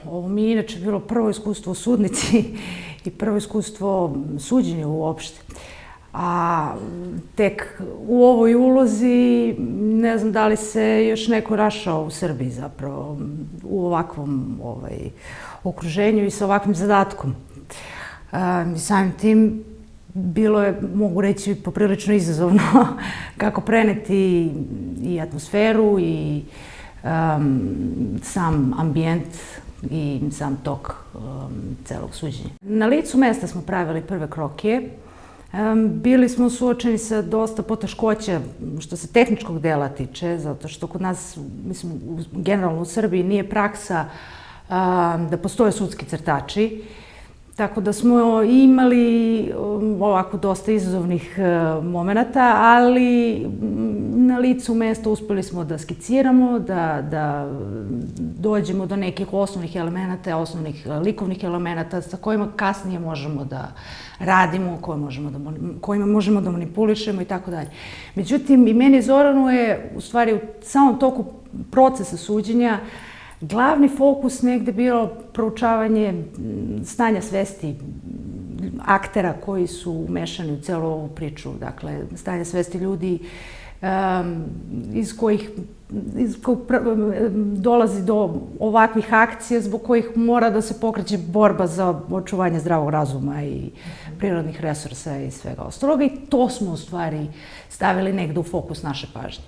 Ovo mi je inače bilo prvo iskustvo u sudnici i prvo iskustvo suđenja uopšte. A tek u ovoj ulozi ne znam da li se još neko našao u Srbiji zapravo u ovakvom okruženju i sa ovakvim zadatkom. Samim tim bilo je, mogu reći, poprilično izazovno kako preneti i atmosferu i sam ambijent i sam tok celog suđenja. Na licu mesta smo pravili prve krokije. Bili smo suočeni sa dosta poteškoća što se tehničkog dela tiče, zato što kod nas, mislim, generalno u Srbiji nije praksa da postoje sudski crtači. Tako da smo imali ovako dosta izazovnih momenata, ali na licu mesta uspeli smo da skiciramo, da dođemo do nekih osnovnih elemenata, osnovnih likovnih elemenata sa kojima kasnije možemo da radimo, kojima možemo da manipulišemo i tako dalje. Međutim, i meni Zoranu je u stvari u samom toku procesa suđenja glavni fokus negde bio proučavanje stanja svesti aktera koji su umešani u celu ovu priču, dakle, stanja svesti ljudi iz kojih dolazi do ovakvih akcija zbog kojih mora da se pokreće borba za očuvanje zdravog razuma i prirodnih resursa i svega ostaloga i to smo u stvari stavili negde u fokus naše pažnje.